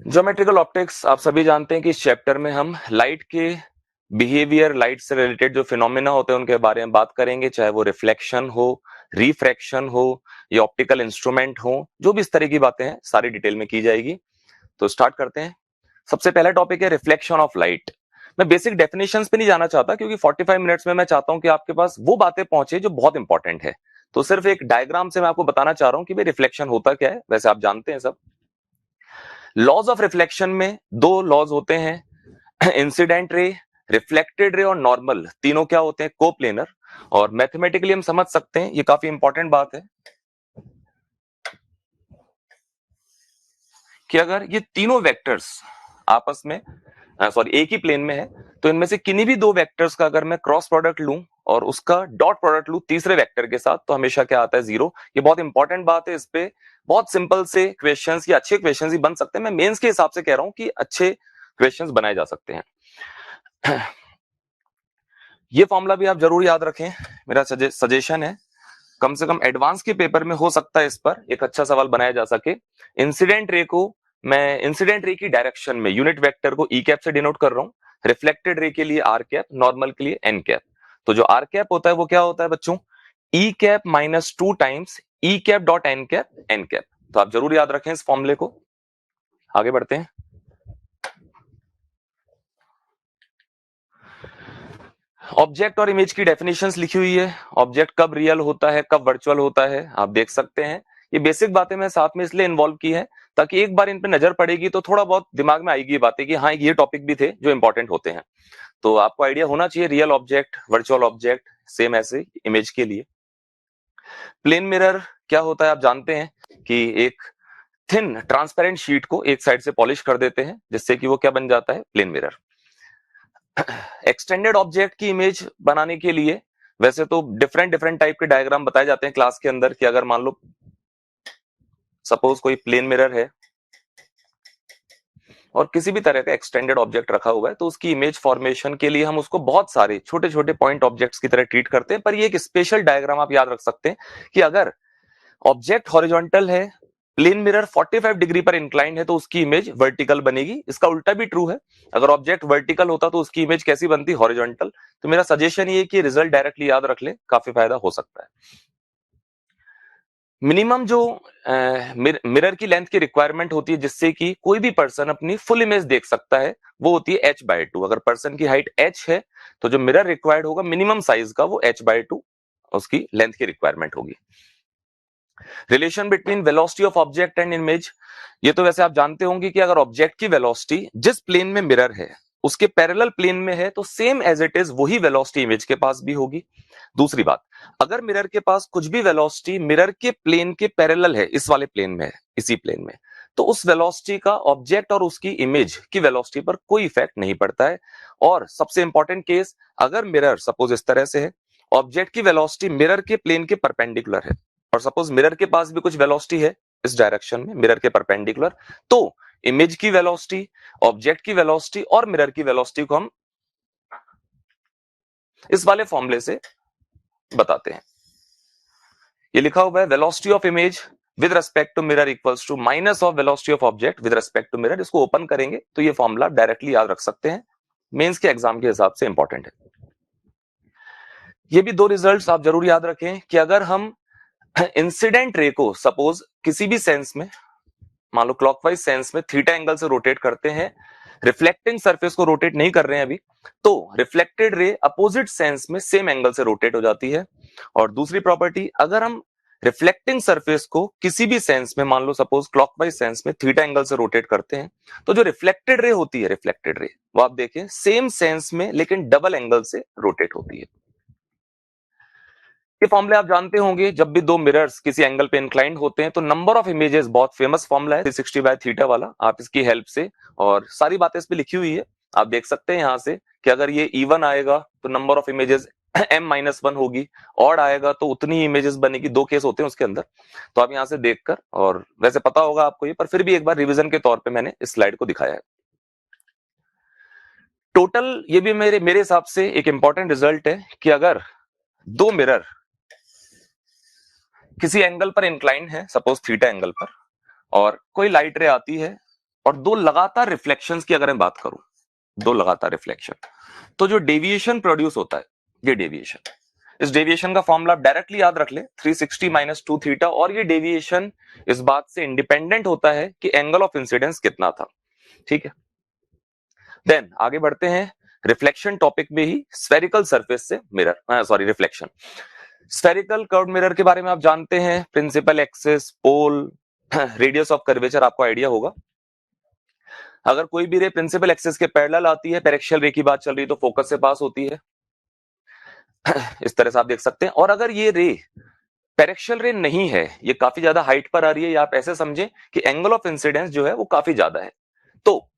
Geometrical optics आप सभी जानते हैं कि इस चैप्टर में हम लाइट के बिहेवियर, लाइट से रिलेटेड जो फिनोमेना होते हैं उनके बारे में बात करेंगे, चाहे वो रिफ्लेक्शन हो, रिफ्रैक्शन हो या ऑप्टिकल इंस्ट्रूमेंट हो, जो भी इस तरह की बातें हैं सारी डिटेल में की जाएगी। तो स्टार्ट करते हैं। सबसे पहला टॉपिक है रिफ्लेक्शन ऑफ लाइट। मैं बेसिक डेफिनेशंस पे नहीं जाना चाहता क्योंकि 45 मिनट्स में मैं चाहता हूं कि आपके पास वो बातें पहुंचे जो बहुत इंपॉर्टेंट है। तो सिर्फ एक डायग्राम से मैं आपको बताना चाह रहा हूं कि भाई रिफ्लेक्शन होता क्या है। वैसे आप जानते हैं सब। लॉज ऑफ रिफ्लेक्शन में दो लॉज होते हैं, इंसिडेंट रे, रिफ्लेक्टेड रे और नॉर्मल। तीनों क्या होते हैं? कोप्लेनर। और मैथमेटिकली हम समझ सकते हैं, ये काफी इंपॉर्टेंट बात है कि अगर ये तीनों वेक्टर्स आपस में सॉरी एक ही प्लेन में है तो इनमें से किन्हीं भी दो वेक्टर्स का अगर मैं क्रॉस प्रोडक्ट लूं और उसका डॉट प्रोडक्ट लूं तीसरे वेक्टर के साथ तो हमेशा क्या आता है? जीरो। ये बहुत इंपॉर्टेंट बात है। इस पे बहुत सिंपल से क्वेश्चंस या अच्छे क्वेश्चंस ही बन सकते हैं। मैं मेंस के हिसाब से कह रहा हूं कि अच्छे क्वेश्चंस बनाए जा सकते हैं। ये फॉर्मूला भी आप जरूर याद रखें। मेरा सजेशन है, कम से कम एडवांस के पेपर में हो सकता है इस पर एक अच्छा सवाल बनाया जा सके। इंसिडेंट रे को मैं इंसिडेंट रे की डायरेक्शन में यूनिट वेक्टर को ई कैप से डिनोट कर रहा हूं, रिफ्लेक्टेड रे के लिए आर कैप, नॉर्मल के लिए एन कैप। तो जो आर कैप होता है वो क्या होता है बच्चों? E cap minus 2 times E cap dot N cap, N cap. तो आप जरूर याद रखें इस फॉर्मूले को। आगे बढ़ते हैं। ऑब्जेक्ट और इमेज की डेफिनेशंस लिखी हुई है। ऑब्जेक्ट कब रियल होता है, कब वर्चुअल होता है, आप देख सकते हैं। ये बेसिक बातें मैं साथ में इसलिए इन्वॉल्व की है ताकि एक बार इन पे नजर पड़ेगी तो थोड़ा बहुत दिमाग में आएगी ये बातें कि हाँ ये टॉपिक भी थे जो इंपॉर्टेंट होते हैं। तो आपको आइडिया होना चाहिए real object, virtual object, same ऐसे इमेज के लिए। प्लेन मिरर क्या होता है आप जानते हैं कि एक थिन ट्रांसपेरेंट शीट को एक साइड से पॉलिश कर देते हैं जिससे कि वो क्या बन जाता है? Plane mirror. एक्सटेंडेड ऑब्जेक्ट की इमेज बनाने के लिए वैसे तो डिफरेंट डिफरेंट टाइप के डायग्राम बताए जाते हैं क्लास के अंदर कि अगर मान लो सपोज कोई प्लेन मिरर है और किसी भी तरह का एक्सटेंडेड ऑब्जेक्ट रखा हुआ है तो उसकी इमेज फॉर्मेशन के लिए हम उसको बहुत सारे छोटे छोटे पॉइंट ऑब्जेक्ट्स की तरह ट्रीट करते हैं। पर ये एक स्पेशल डायग्राम आप याद रख सकते हैं कि अगर ऑब्जेक्ट हॉरिजॉन्टल है, प्लेन मिरर 45 डिग्री पर इंक्लाइंड है तो उसकी इमेज वर्टिकल बनेगी। इसका उल्टा भी ट्रू है, अगर ऑब्जेक्ट वर्टिकल होता तो उसकी इमेज कैसी बनती? हॉरिजॉन्टल। तो मेरा सजेशन ये है कि रिजल्ट डायरेक्टली याद रख ले, काफी फायदा हो सकता है। मिनिमम जो मिरर की लेंथ की रिक्वायरमेंट होती है जिससे कि कोई भी पर्सन अपनी फुल इमेज देख सकता है वो होती है h/2। अगर पर्सन की हाइट h है तो जो मिरर रिक्वायर्ड होगा मिनिमम साइज का वो h/2 उसकी लेंथ की रिक्वायरमेंट होगी। Relation between velocity of object and image, ये तो वैसे आप जानते होंगे कि अगर ऑब्जेक्ट की वेलोसिटी जिस प्लेन में मिरर है उसके पैरेलल प्लेन में है तो सेम एज इट इज वही वेलोसिटी इमेज के पास भी होगी। दूसरी बात, अगर मिरर के पास कुछ भी वेलोसिटी मिरर के प्लेन के पैरेलल है, इस वाले प्लेन में है, इसी प्लेन में, तो उस वेलोसिटी का ऑब्जेक्ट और उसकी इमेज की वेलोसिटी पर कोई इफेक्ट नहीं पड़ता है। और सबसे इंपॉर्टेंट केस, अगर मिरर सपोज इस तरह से है, ऑब्जेक्ट की वेलोसिटी मिरर के प्लेन के परपेंडिकुलर है और सपोज मिरर के पास भी कुछ वेलोसिटी है इस डायरेक्शन में मिरर के परपेंडिकुलर, तो इमेज की वेलोसिटी, ऑब्जेक्ट की वेलोसिटी और मिरर की वेलोसिटी को हम इस वाले फॉर्मूले से बताते हैं। ये लिखा हुआ है velocity of image with respect to mirror equals to minus of velocity of object with respect to mirror. इसको ओपन करेंगे तो ये फॉर्मूला डायरेक्टली याद रख सकते हैं, मेंस के एग्जाम के हिसाब से इंपॉर्टेंट है। ये भी दो रिजल्ट्स आप जरूर याद रखें कि अगर हम इंसिडेंट रे को सपोज किसी भी सेंस में, मान लो क्लॉकवाइज सेंस में थीटा एंगल से रोटेट करते हैं, रिफ्लेक्टिंग सरफेस को रोटेट नहीं कर रहे हैं अभी, तो रिफ्लेक्टेड रे अपोजिट सेंस में सेम एंगल से रोटेट हो जाती है। और दूसरी प्रॉपर्टी, अगर हम रिफ्लेक्टिंग सरफेस को किसी भी सेंस में, मान लो सपोज क्लॉकवाइज सेंस में थीटा एंगल से रोटेट करते हैं, तो जो रिफ्लेक्टेड रे होती है, रिफ्लेक्टेड रे वो आप देखें सेम सेंस में लेकिन डबल एंगल से रोटेट होती है। ये फॉर्मूले आप जानते होंगे, जब भी दो मिरर्स किसी एंगल पे इंक्लाइंड होते हैं तो नंबर ऑफ इमेजेस, बहुत फेमस फॉर्मूला है 360 बाय थीटा वाला, आप इसकी हेल्प से, और सारी बातें इस पे लिखी हुई है, आप देख सकते हैं यहां से कि अगर ये इवन आएगा तो नंबर ऑफ इमेजेस m-1 होगी, ऑड आएगा तो उतनी इमेजेस बनेगी। दो केस होते हैं उसके अंदर, तो आप यहां से देखकर, और वैसे पता होगा आपको ये, पर फिर भी एक बार रिविजन के तौर पे मैंने इस स्लाइड को दिखाया है। टोटल ये भी मेरे हिसाब से एक इंपॉर्टेंट रिजल्ट है कि अगर दो मिरर किसी एंगल पर इंक्लाइंड है, सपोज थीटा एंगल पर, और कोई लाइट रे आती है और दो लगातार रिफ्लेक्शंस की अगर मैं बात करूं, दो लगातार रिफ्लेक्शन, तो जो डेविएशन प्रोड्यूस होता है, ये डेविएशन, इस डेविएशन का फॉर्मूला आप डायरेक्टली याद रख ले, 360 माइनस 2 थीटा, और ये डेविएशन इस बात से इंडिपेंडेंट होता है कि एंगल ऑफ इंसिडेंस कितना था। ठीक है, देन आगे बढ़ते हैं रिफ्लेक्शन टॉपिक में ही, स्फेरिकल सरफेस से mirror, sorry reflection. Spherical curved mirror के बारे में आप जानते हैं, principal axis, pole, radius of curvature आपको आइडिया होगा। अगर कोई भी रे प्रिंसिपल एक्सिस के पैरेलल आती है, पैरेक्शियल रे की बात चल रही है, तो फोकस से पास होती है, इस तरह से आप देख सकते हैं। और अगर ये रे पैरेक्शियल रे नहीं है, ये काफी ज्यादा हाइट पर आ रही है, या आप ऐसे समझें कि एंगल ऑफ इंसिडेंस जो है वो काफी ज्यादा है, तो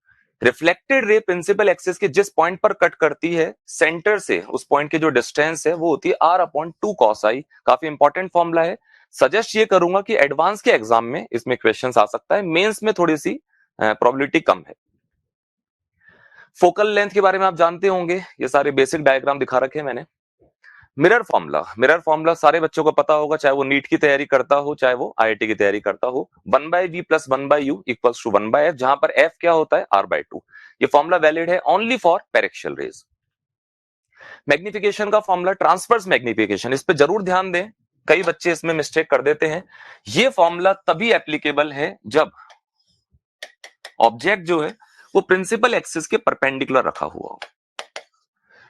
रिफ्लेक्टेड रे प्रिंसिपल एक्सिस के जिस पॉइंट पर कट करती है, सेंटर से उस पॉइंट की जो डिस्टेंस है वो होती है r/2 cos i। काफी इंपॉर्टेंट फॉर्मूला है। सजेस्ट ये करूंगा कि एडवांस के एग्जाम में इसमें क्वेश्चंस आ सकता है, मेंस में थोड़ी सी प्रोबेबिलिटी कम है। फोकल लेंथ के बारे में आप जानते होंगे, ये सारे बेसिक डायग्राम दिखा रखे हैं मैंने। मिरर फॉर्मूला सारे बच्चों को पता होगा, चाहे वो नीट की तैयारी करता हो, चाहे वो आईआईटी की तैयारी करता हो। 1/v plus 1/u equals to 1/f, जहां पर f क्या होता है, r/2। ये फॉर्मूला वैलिड है ओनली फॉर पैरेक्शियल रेज। मैग्निफिकेशन का फॉर्मूला, ट्रांसवर्स मैग्निफिकेशन, इस पे जरूर ध्यान दें, कई बच्चे इसमें मिस्टेक कर देते हैं। ये फॉर्मूला तभी एप्लीकेबल है जब ऑब्जेक्ट जो है वो प्रिंसिपल एक्सिस के परपेंडिकुलर रखा हुआ हो।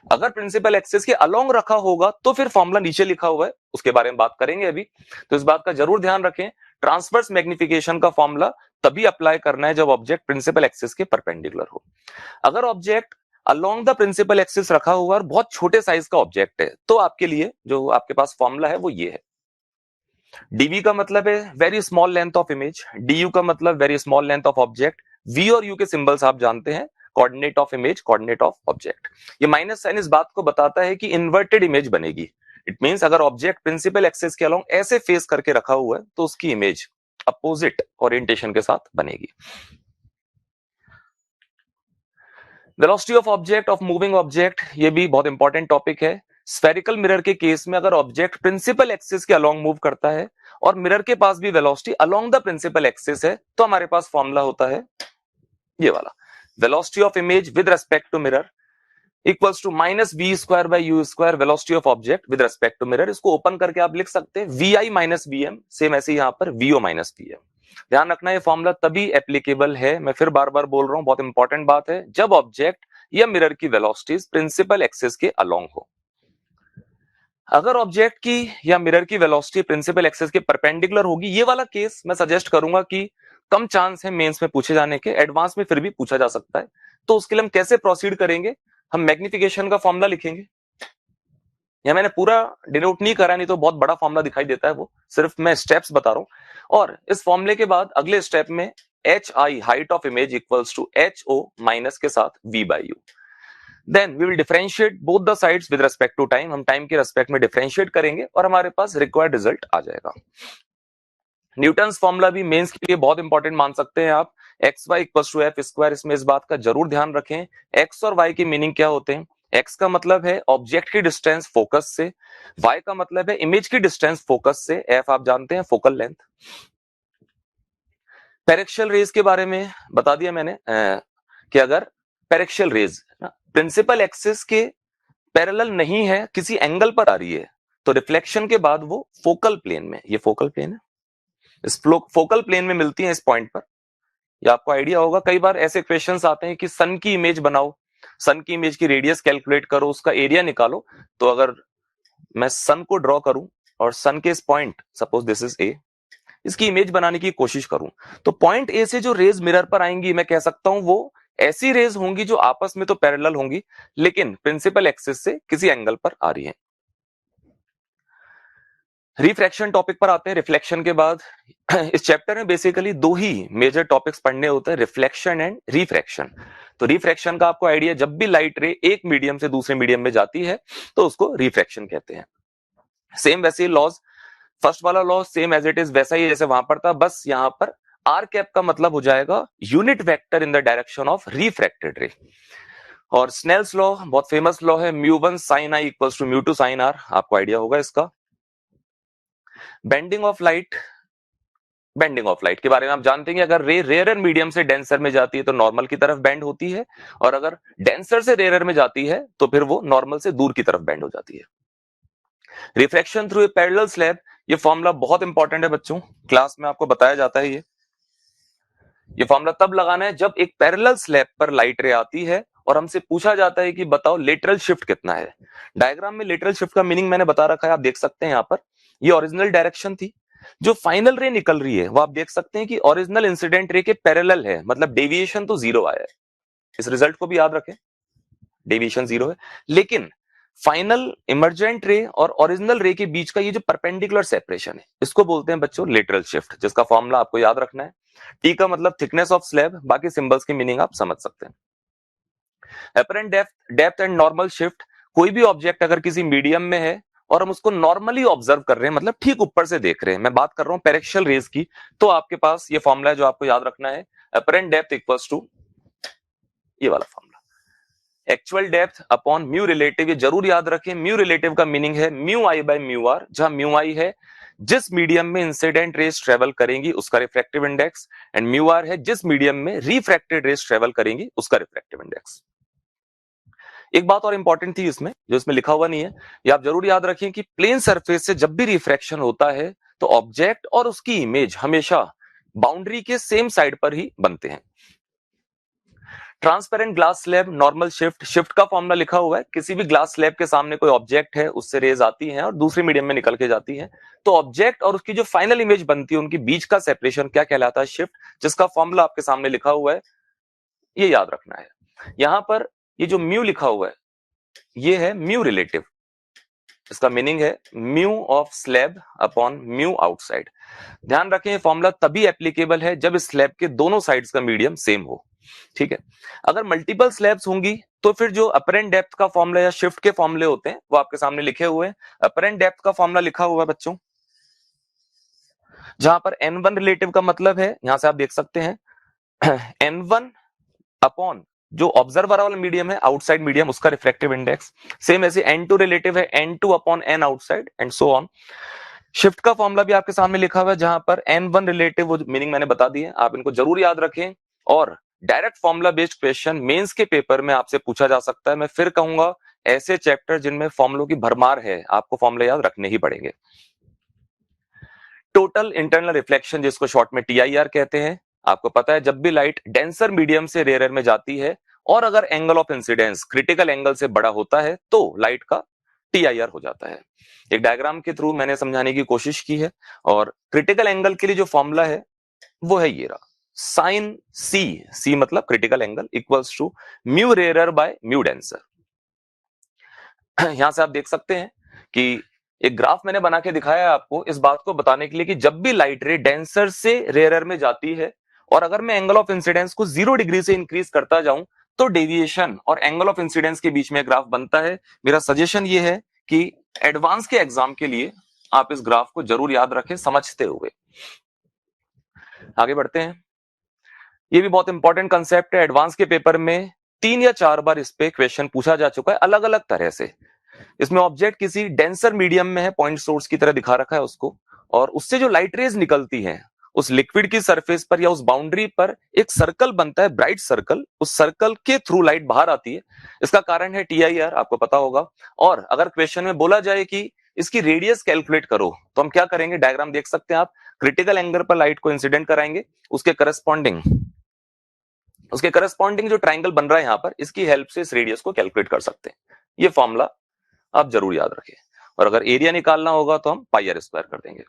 अगर प्रिंसिपल एक्सिस के अलोंग रखा होगा तो फिर फॉर्मूला नीचे लिखा हुआ है, उसके बारे में बात करेंगे अभी, तो इस बात का जरूर ध्यान रखें। ट्रांसवर्स मैग्निफिकेशन का फॉर्मूला तभी अप्लाई करना है जब ऑब्जेक्ट प्रिंसिपल एक्सिस के परपेंडिकुलर हो। अगर object along the principal axis रखा हुआ और बहुत छोटे साइज का ऑब्जेक्ट है, तो आपके लिए जो आपके पास फॉर्मूला है वो ये है। डीवी का मतलब है very small length of image, DU का मतलब very small length of object, V और यू के सिंबल्स आप जानते हैं, coordinate of image, coordinate of object. ये माइनस साइन इस बात को बताता है कि इन्वर्टेड इमेज बनेगी। इट मींस अगर ऑब्जेक्ट प्रिंसिपल एक्सिस के अलोंग ऐसे फेस करके रखा हुआ है तो उसकी इमेज अपोजिट ओरिएंटेशन के साथ बनेगी। Velocity of object, of moving object, ये भी बहुत इंपॉर्टेंट टॉपिक है। स्फेरिकल मिरर के केस में अगर ऑब्जेक्ट प्रिंसिपल एक्सिस के अलोंग मूव करता है और मिरर के पास भी velocity along the principal axis है, तो हमारे पास फॉर्मूला होता है ये वाला, velocity of image with respect to mirror equals to minus V square by U square, velocity of object with respect to mirror. इसको ओपन करके आप लिख सकते हैं V I minus V M, same ऐसे यहां पर वीओ माइनस वी एम। ध्यान रखना, ये फॉर्मूला तभी एप्लीकेबल है, मैं फिर बार बार बोल रहा हूं, बहुत इंपॉर्टेंट बात है, जब ऑब्जेक्ट या मिरर की वेलोसिटीज प्रिंसिपल एक्सिस के अलोंग हो। अगर ऑब्जेक्ट की या मिरर की वेलोसिटी प्रिंसिपल एक्सिस के परपेंडिकुलर होगी, ये वाला केस मैं सजेस्ट करूंगा कि कम चांस है मेंस में पूछे जाने के, एडवांस में फिर भी पूछा जा सकता है। तो उसके लिए हम कैसे प्रोसीड करेंगे, हम मैग्निफिकेशन का फॉर्मूला लिखेंगे। या मैंने पूरा डिनोट नहीं करा, नहीं तो बहुत बड़ा फॉर्मूला दिखाई देता है, वो सिर्फ मैं स्टेप्स बता रहा हूं। और इस फॉर्मूले के बाद अगले स्टेप में H I height of image equals to H O minus के साथ V by U. Then we will differentiate both the sides with respect to time, हम टाइम के रिस्पेक्ट में डिफरेंशिएट करेंगे और हमारे पास रिक्वायर्ड रिजल्ट आ जाएगा। न्यूटन्स फॉर्मूला भी मेंस के लिए बहुत इंपॉर्टेंट मान सकते हैं आप, X Y equals to F square. इसमें इस बात का जरूर ध्यान रखें, एक्स और वाई की मीनिंग क्या होते हैं। एक्स का मतलब है ऑब्जेक्ट की डिस्टेंस फोकस से, वाई का मतलब है इमेज की डिस्टेंस फोकस से, एफ आप जानते हैं फोकल लेंथ। पैरेक्शियल रेज के बारे में बता दिया मैंने कि अगर पैरेक्शियल रेज प्रिंसिपल एक्सिस के पैरेलल नहीं है, किसी एंगल पर आ रही है, तो रिफ्लेक्शन के बाद वो फोकल प्लेन में, ये फोकल प्लेन है, इस फोकल प्लेन में मिलती है इस पॉइंट पर। ये आपको आइडिया होगा, कई बार ऐसे क्वेश्चंस आते हैं कि सन की इमेज बनाओ, सन की इमेज की रेडियस कैलकुलेट करो, उसका एरिया निकालो। तो अगर मैं सन को ड्रॉ करूं और सन के इस point, suppose this is a, इसकी इमेज बनाने की कोशिश करूं, तो पॉइंट ए से जो रेज मिरर पर आएंगी, मैं कह सकता हूं वो ऐसी रेज होंगी जो आपस में तो पैरेलल होंगी, लेकिन प्रिंसिपल एक्सिस से किसी एंगल पर आ रही है। रिफ्रैक्शन टॉपिक पर आते हैं रिफ्लेक्शन के बाद। इस चैप्टर में बेसिकली दो ही मेजर टॉपिक्स पढ़ने होते हैं, रिफ्लेक्शन एंड रिफ्रैक्शन। तो रिफ्रैक्शन का आपको आइडिया, जब भी लाइट रे एक मीडियम से दूसरे मीडियम में जाती है तो उसको रिफ्रैक्शन कहते हैं। सेम वैसे लॉज, फर्स्ट वाला law same as it is वैसा ही जैसे वहां पर था, बस यहां पर आर कैप का मतलब हो जाएगा unit vector in the direction of refracted ray. और स्नेल्स लॉ बहुत फेमस लॉ है, म्यू1 sin i इक्वल्स टू म्यू2 sin r, आपको आइडिया होगा इसका। Bending of light bending of light के बारे में आप जानते हैं कि अगर रे रेयर मीडियम से डेंसर में जाती है तो नॉर्मल की तरफ बेंड होती है, और अगर डेंसर से रेयर में जाती है तो फिर वो नॉर्मल से दूर की तरफ बेंड हो जाती है। Refraction through a parallel slab, ये फॉर्मूला बहुत इंपॉर्टेंट है बच्चों, क्लास में आपको बताया जाता है। ये फॉर्मूला तब लगाना है जब एक पैरेलल स्लैब पर लाइट रे आती है और हमसे पूछा जाता है कि बताओ लेटरल शिफ्ट कितना है। डायग्राम में लेटरल शिफ्ट का मीनिंग मैंने बता रखा है, आप देख सकते हैं यहाँ पर। ये ओरिजिनल डायरेक्शन थी, जो फाइनल रे निकल रही है वो आप देख सकते हैं कि ओरिजिनल इंसिडेंट रे के पैरेलल है, मतलब डेविएशन तो जीरो आया है। इस रिजल्ट को भी याद रखें, डेविएशन जीरो है, लेकिन फाइनल इमर्जेंट रे और ओरिजिनल रे के बीच का ये जो परपेंडिकुलर सेपरेशन है, इसको बोलते हैं बच्चों लेटरल शिफ्ट, जिसका फॉर्मूला आपको याद रखना है। टी का मतलब थिकनेस ऑफ स्लैब, बाकी सिंबल्स की मीनिंग आप समझ सकते हैं। Apparent depth and normal shift, कोई भी ऑब्जेक्ट अगर किसी मीडियम में है और हम उसको नॉर्मली ऑब्जर्व कर रहे हैं, मतलब ठीक ऊपर से देख रहे हैं, मैं बात कर रहा हूं पैरेक्शियल रेज की, तो आपके पास ये फॉर्मूला है जो आपको याद रखना है, अपरेंट डेप्थ इक्वल्स टू ये वाला formula, actual depth upon mu relative. ये जरूर याद रखें, म्यू रिलेटिव का मीनिंग है mu I by mu R, जहां म्यू आई है जिस मीडियम में इंसिडेंट रेज ट्रेवल करेंगी उसका refractive index, and mu R है जिस मीडियम में रिफ्रैक्टेड रेज ट्रेवल करेंगी उसका रिफ्रैक्टिव इंडेक्स। एक बात और इंपॉर्टेंट थी इसमें, जो इसमें लिखा हुआ नहीं है, ये आप जरूर याद रखें कि प्लेन सरफेस से जब भी रिफ्रैक्शन होता है तो ऑब्जेक्ट और उसकी इमेज हमेशा बाउंड्री के सेम साइड पर ही बनते हैं। Transparent glass slab, normal shift, shift का फॉर्मूला लिखा हुआ है, किसी भी ग्लास स्लैब के सामने कोई ऑब्जेक्ट है उससे रेज आती है और दूसरी मीडियम में निकल के जाती है, तो ऑब्जेक्ट और उसकी जो फाइनल इमेज बनती है उनके बीच का सेपरेशन क्या कहलाता है, शिफ्ट, जिसका फॉर्मूला आपके सामने लिखा हुआ है, ये याद रखना है। यहां पर ये जो म्यू लिखा हुआ है ये है म्यू रिलेटिव, इसका मीनिंग है mu of slab upon mu outside. ध्यान रखें फॉर्मूला तभी एप्लीकेबल है जब स्लैब के दोनों साइड्स का मीडियम सेम हो, ठीक है। अगर मल्टीपल स्लैब्स होंगी तो फिर जो अपरेंट डेप्थ का फॉर्मूला या शिफ्ट के फॉर्मूले होते हैं वो आपके सामने लिखे हुए हैं। अपरेंट डेप्थ का फॉर्मूला लिखा हुआ है बच्चों, जहां पर n1 रिलेटिव का मतलब है, यहां से आप देख सकते हैं n1 अपॉन जो ऑब्जर्वर वाला मीडियम है आउटसाइड मीडियम उसका रिफ्रैक्टिव इंडेक्स, सेम ऐसे n2 रिलेटिव है n2 upon n outside and so on. Shift का फॉर्मूला भी आपके सामने लिखा हुआ है, जहां पर n1 रिलेटिव वो मीनिंग मैंने बता दी है, आप इनको जरूर याद रखें। और direct formula based question mains के पेपर में आपसे पूछा जा सकता है। मैं फिर कहूंगा ऐसे चैप्टर जिनमें फॉर्मूलों की भरमार है आपको फॉर्मूले याद रखने ही पड़ेंगे। टोटल इंटरनल रिफ्लेक्शन, जिसको शॉर्ट में टीआईआर कहते हैं, आपको पता है जब भी लाइट डेंसर मीडियम से रेयर में जाती है और अगर angle of incidence critical angle से बड़ा होता है तो लाइट का टीआईआर हो जाता है। एक डायग्राम के थ्रू मैंने समझाने की कोशिश की है, और क्रिटिकल एंगल के लिए जो फॉर्मूला है वो है ये रहा, साइन सी, सी मतलब critical angle, equals to mu rare by mu denser. यहां से आप देख सकते हैं कि एक ग्राफ मैंने बना के दिखाया है आपको इस बात को बताने के लिए कि जब भी लाइट रे डेंसर से रेयर में जाती है और अगर मैं एंगल ऑफ इंसिडेंस को 0 डिग्री से इंक्रीज करता जाऊं तो डेविएशन और एंगल ऑफ इंसिडेंस के बीच में ग्राफ बनता है। मेरा सजेशन ये है कि एडवांस के एग्जाम के लिए आप इस ग्राफ को जरूर याद रखें समझते हुए। आगे बढ़ते हैं, ये भी बहुत इंपॉर्टेंट कंसेप्ट है, एडवांस के पेपर में 3 या 4 बार इस पे क्वेश्चन पूछा जा चुका है अलग अलग तरह से। इसमें ऑब्जेक्ट किसी डेंसर मीडियम में है, पॉइंट सोर्स की तरह दिखा रखा है उसको, और उससे जो लाइट रेज निकलती हैं उस लिक्विड की सरफेस पर या उस बाउंड्री पर एक सर्कल बनता है, ब्राइट सर्कल, उस सर्कल के थ्रू लाइट बाहर आती है, इसका कारण है टीआईआर, आपको पता होगा। और अगर क्वेश्चन में बोला जाए कि इसकी रेडियस कैलकुलेट करो तो हम क्या करेंगे, डायग्राम देख सकते हैं आप, क्रिटिकल एंगल पर लाइट को इंसिडेंट कराएंगे, उसके करस्पॉन्डिंग जो ट्राइंगल बन रहा है यहां पर, इसकी हेल्प से इस रेडियस को कैलकुलेट कर सकते हैं। ये फॉर्मूला आप जरूर याद रखें, और अगर एरिया निकालना होगा तो हम पाई आर स्क्वायर कर देंगे।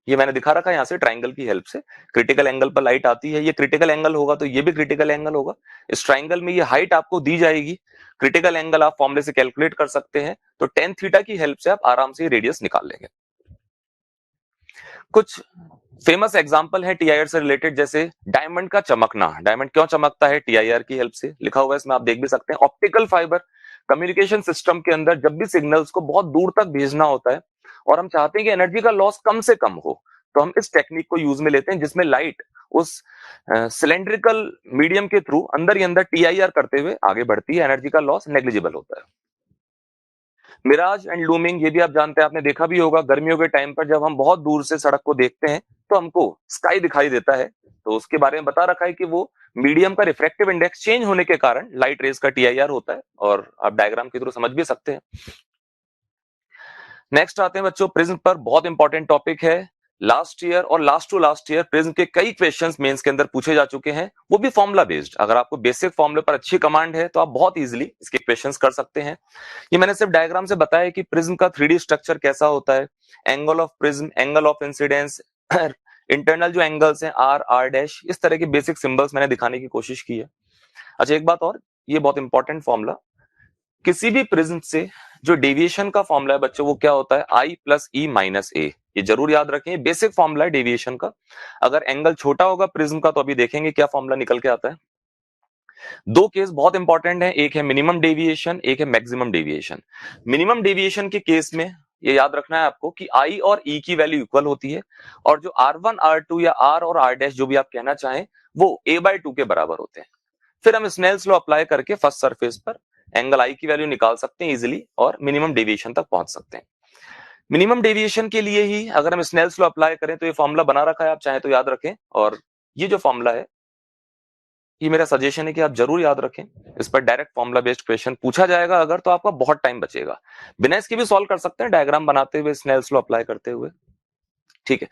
ये मैंने दिखा रखा है यहां से, ट्राइंगल की हेल्प से क्रिटिकल एंगल पर लाइट आती है, ये क्रिटिकल एंगल होगा तो ये भी क्रिटिकल एंगल होगा, इस ट्राइंगल में ये हाइट आपको दी जाएगी, क्रिटिकल एंगल आप फॉर्मूले से कैलकुलेट कर सकते हैं, तो टेन थीटा की हेल्प से आप आराम से रेडियस निकाल लेंगे। कुछ फेमस एग्जांपल है टीआईआर से रिलेटेड, जैसे डायमंड का चमकना, डायमंड क्यों चमकता है, टीआईआर की हेल्प से, लिखा हुआ है इसमें आप देख भी सकते हैं। ऑप्टिकल फाइबर, कम्युनिकेशन सिस्टम के अंदर जब भी सिग्नल्स को बहुत दूर तक भेजना होता है और हम चाहते हैं कि एनर्जी का लॉस कम से कम हो, तो हम इस टेक्निक को यूज में लेते हैं जिसमें लाइट उस सिलेंड्रिकल मीडियम के थ्रू अंदर ही अंदर टीआईआर करते हुए आगे बढ़ती है, एनर्जी का लॉस नेग्लिजिबल होता है। मिराज एंड लूमिंग, ये भी आप जानते हैं, आपने देखा भी होगा गर्मियों के टाइम पर जब हम बहुत दूर से सड़क को देखते हैं तो हमको स्काई दिखाई देता है, तो उसके बारे में बता रखा है कि वो मीडियम का रिफ्रैक्टिव इंडेक्स चेंज होने के कारण लाइट रेज का टीआईआर होता है, और आप डायग्राम के थ्रू समझ भी सकते हैं। नेक्स्ट आते हैं बच्चों प्रिज्म पर, बहुत इंपॉर्टेंट टॉपिक है। लास्ट ईयर और last two last year prism के कई क्वेश्चंस मेंस के अंदर पूछे जा चुके हैं, वो भी फॉर्मूला बेस्ड। अगर आपको बेसिक फॉर्मूले पर अच्छी कमांड है तो आप बहुत इजीली इसके क्वेश्चंस कर सकते हैं। ये मैंने सिर्फ डायग्राम से बताया कि प्रिज्म का 3D स्ट्रक्चर कैसा होता है, angle of prism, angle of incidence, internal जो एंगल्स हैं आर, आर डैश, इस तरह के बेसिक सिंबल्स मैंने दिखाने की कोशिश की है। अच्छा एक बात और, ये बहुत इंपॉर्टेंट फॉर्मूला, किसी भी प्रिज्म से जो डेविएशन का फॉर्मूला है बच्चों वो क्या होता है, आई प्लस ई माइनस ए। ये जरूर याद रखें, बेसिक फॉर्मूला है डेविएशन का। अगर एंगल छोटा होगा प्रिज्म का तो अभी देखेंगे क्या फॉर्मूला निकल के आता है। दो केस बहुत इंपॉर्टेंट है, एक है मिनिमम डेविएशन, एक है मैक्सिमम डेविएशन। मिनिमम डेविएशन के केस में ये याद रखना है आपको कि आई और ई की वैल्यू इक्वल होती है, और जो R1 R2 या R और R डैश जो भी आप कहना चाहें वो a/2 के बराबर होते हैं। फिर हम स्नेल्स लॉ अप्लाई करके फर्स्ट सरफेस पर एंगल आई की वैल्यू निकाल सकते हैं इजीली, और मिनिमम डेविएशन तक पहुंच सकते हैं। मिनिमम डेविएशन के लिए ही अगर हम स्नेल्स लॉ अप्लाई करें तो ये फॉर्मूला बना रखा है, आप चाहे तो याद रखें। और ये जो फॉर्मूला है, ये मेरा सजेशन है कि आप जरूर याद रखें। इस पर डायरेक्ट फॉर्मूला बेस्ड क्वेश्चन पूछा जाएगा अगर, तो आपका बहुत टाइम बचेगा। बिना इसके भी सॉल्व कर सकते हैं डायग्राम बनाते हुए, स्नेल्स लॉ अप्लाई करते हुए। ठीक है,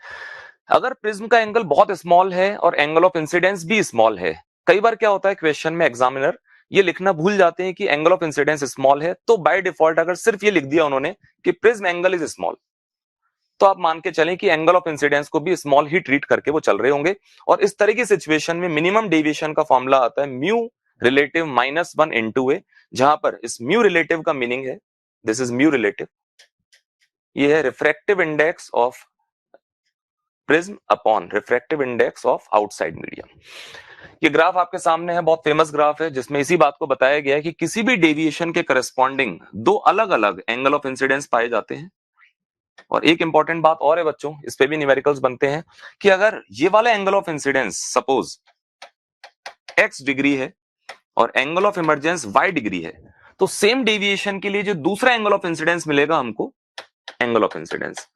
अगर प्रिज्म का एंगल बहुत स्मॉल है और एंगल ऑफ इंसिडेंस भी स्मॉल है, कई बार क्या होता है क्वेश्चन में एग्जामिनर ये लिखना भूल जाते हैं कि एंगल ऑफ इंसिडेंस स्मॉल है, तो बाय डिफॉल्ट अगर सिर्फ ये लिख दिया उन्होंने कि प्रिज्म एंगल इज स्मॉल, तो आप मान के चलें कि एंगल ऑफ इंसिडेंस को भी स्मॉल ही ट्रीट करके वो चल रहे होंगे। और इस तरह की सिचुएशन में मिनिमम डेविएशन का फॉर्मूला आता है म्यू रिलेटिव -1 इनटू ए, जहां पर इस म्यू रिलेटिव का मीनिंग है, दिस इज म्यू रिलेटिव, ये है refractive index of prism upon refractive index of outside medium. ये ग्राफ आपके सामने है, बहुत फेमस ग्राफ है, जिसमें इसी बात को बताया गया है कि किसी भी डेविएशन के करस्पॉन्डिंग दो अलग अलग एंगल ऑफ इंसिडेंस पाए जाते हैं। और एक इंपॉर्टेंट बात और है बच्चों, इस पे भी न्यूमेरिकल्स बनते हैं, कि अगर ये वाला angle of incidence suppose x degree है और angle of emergence y degree है, तो सेम डेविएशन के लिए जो दूसरा एंगल ऑफ इंसिडेंस मिलेगा हमको, एंगल ऑफ इंसिडेंस,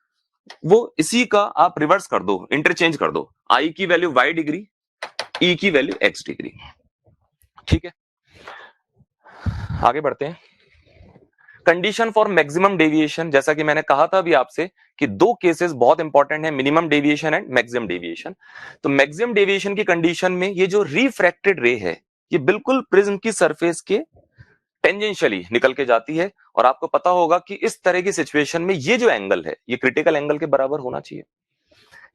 वो इसी का आप रिवर्स कर दो, इंटरचेंज कर दो, I की वैल्यू y डिग्री, E की वैल्यू x डिग्री। ठीक है, आगे बढ़ते हैं। कंडीशन फॉर मैक्सिमम डेविएशन, जैसा कि मैंने कहा था अभी आपसे कि दो केसेस बहुत इंपॉर्टेंट है, minimum deviation and maximum deviation. तो मैक्सिमम डेविएशन की कंडीशन में ये जो रिफ्रैक्टेड रे है, ये बिल्कुल प्रिज्म की सरफेस के टेंजेंशियली निकल के जाती है, और आपको पता होगा कि इस तरह की सिचुएशन में ये जो एंगल है ये क्रिटिकल एंगल के बराबर होना चाहिए।